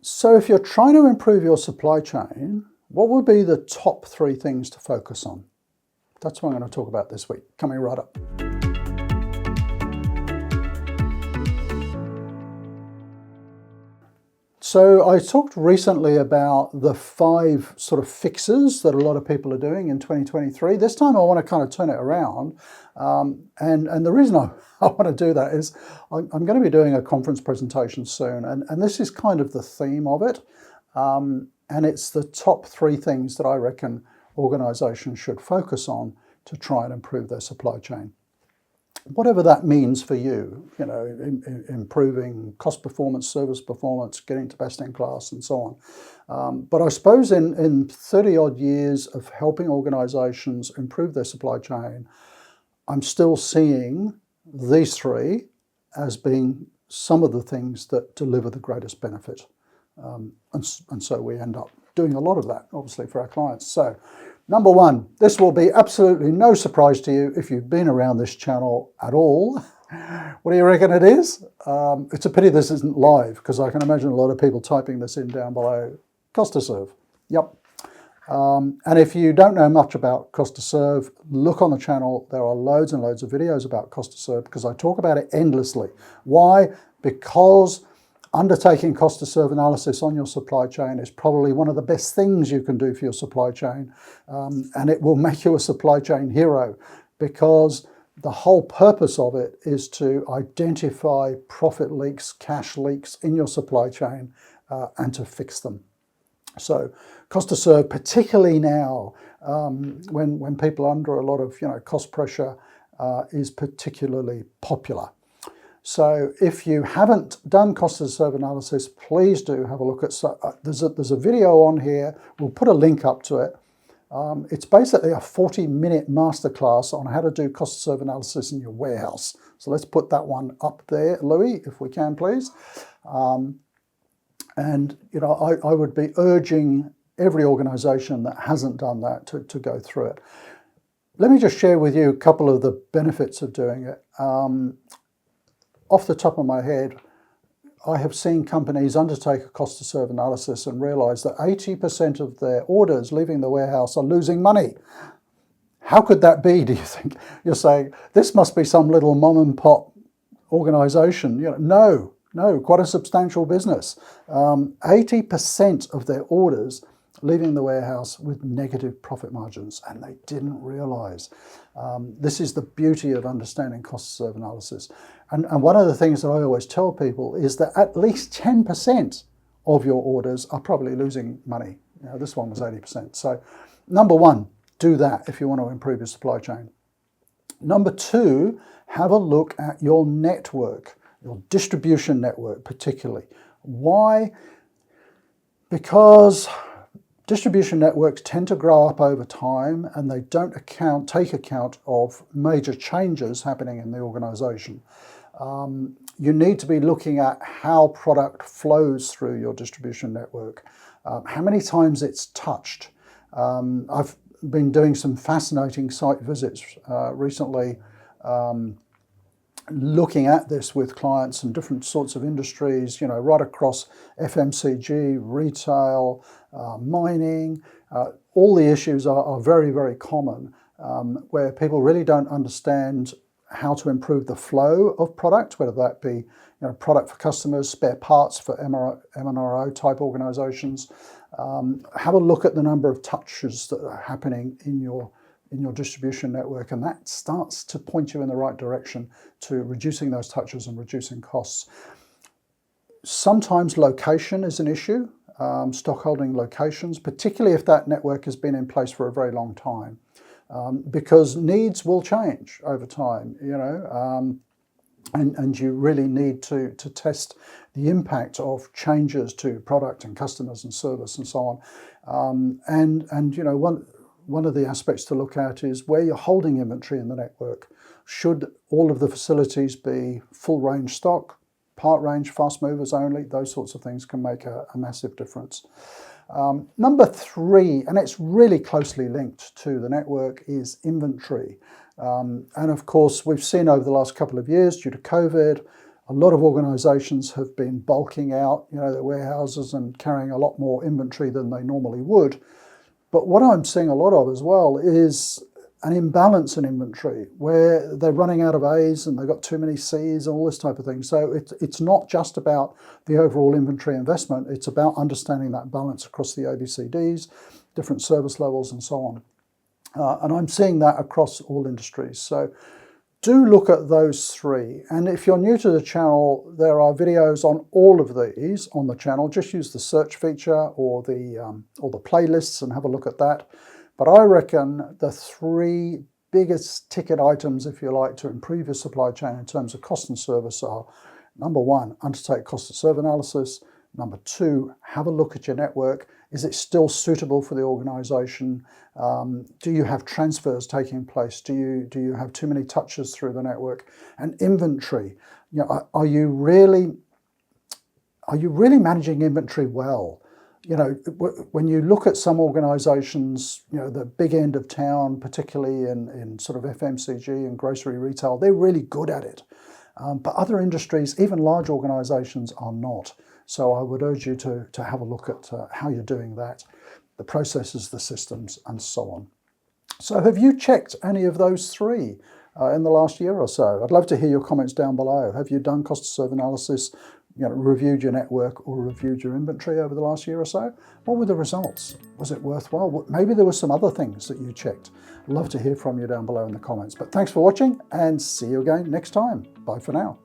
So if you're trying to improve your supply chain, what would be the top 3 things to focus on? That's what I'm going to talk about this week, coming right up. So I talked recently about the 5 sort of fixes that a lot of people are doing in 2023. This time I want to kind of turn it around. And the reason I want to do that is I'm going to be doing a conference presentation soon. And this is kind of the theme of it. And it's the top 3 things that I reckon organizations should focus on to try and improve their supply chain. Whatever that means for you, improving cost performance, service performance, getting to best in class and so on. But I suppose in 30 odd years of helping organizations improve their supply chain, I'm still seeing these 3 as being some of the things that deliver the greatest benefit. And so we end up doing a lot of that, obviously, for our clients. So, number 1, this will be absolutely no surprise to you if you've been around this channel at all. What do you reckon it is? It's a pity this isn't live, because I can imagine a lot of people typing this in down below. Cost to serve. Yep. And if you don't know much about cost to serve, look on the channel. There are loads and loads of videos about cost to serve because I talk about it endlessly. Why? Because undertaking cost to serve analysis on your supply chain is probably one of the best things you can do for your supply chain. And it will make you a supply chain hero, because the whole purpose of it is to identify profit leaks, cash leaks in your supply chain and to fix them. So cost to serve, particularly now when people are under a lot of cost pressure, is particularly popular. So if you haven't done cost to serve analysis, please do have a look at. There's a video on here. We'll put a link up to it. It's basically a 40-minute masterclass on how to do cost to serve analysis in your warehouse. So let's put that one up there, Louis, if we can, please. And I would be urging every organisation that hasn't done that to go through it. Let me just share with you a couple of the benefits of doing it. Off the top of my head, I have seen companies undertake a cost to serve analysis and realise that 80% of their orders leaving the warehouse are losing money. How could that be, do you think? You're saying, this must be some little mom and pop organisation. No, quite a substantial business. 80% of their orders leaving the warehouse with negative profit margins, and they didn't realise. This is the beauty of understanding cost to serve analysis. And one of the things that I always tell people is that at least 10% of your orders are probably losing money. This one was 80%. So number 1, do that if you want to improve your supply chain. Number 2, have a look at your network, your distribution network particularly. Why? Because distribution networks tend to grow up over time and they don't take account of major changes happening in the organisation. You need to be looking at how product flows through your distribution network, how many times it's touched. I've been doing some fascinating site visits recently, looking at this with clients in different sorts of industries, right across FMCG, retail, mining. All the issues are very, very common, where people really don't understand how to improve the flow of product, whether that be product for customers, spare parts for M&RO type organisations. Have a look at the number of touches that are happening in your distribution network, and that starts to point you in the right direction to reducing those touches and reducing costs. Sometimes location is an issue, stock holding locations, particularly if that network has been in place for a very long time, because needs will change over time, and you really need to test the impact of changes to product and customers and service and so on. One of the aspects to look at is where you're holding inventory in the network. Should all of the facilities be full range stock, part range, fast movers only? Those sorts of things can make a massive difference. Number 3, and it's really closely linked to the network, is inventory. And of course, we've seen over the last couple of years, due to COVID, A lot of organisations have been bulking out, their warehouses and carrying a lot more inventory than they normally would. But what I'm seeing a lot of as well is an imbalance in inventory where they're running out of A's and they've got too many C's and all this type of thing. So it's not just about the overall inventory investment, it's about understanding that balance across the ABCDs, different service levels and so on. And I'm seeing that across all industries. So do look at those three. And if you're new to the channel, there are videos on all of these on the channel. Just use the search feature or the playlists and have a look at that. But I reckon the three biggest ticket items, if you like, to improve your supply chain in terms of cost and service are: number one, undertake cost to serve analysis. Number two, have a look at your network. Is it still suitable for the organization? Do you have transfers taking place? Do you have too many touches through the network? And inventory, are you really managing inventory well? When you look at some organizations, the big end of town, particularly in sort of FMCG and grocery retail, they're really good at it. But other industries, even large organizations, are not. So I would urge you to have a look at how you're doing that, the processes, the systems, and so on. So have you checked any of those three in the last year or so? I'd love to hear your comments down below. Have you done cost to serve analysis, reviewed your network or reviewed your inventory over the last year or so? What were the results? Was it worthwhile? Maybe there were some other things that you checked. I'd love to hear from you down below in the comments. But thanks for watching and see you again next time. Bye for now.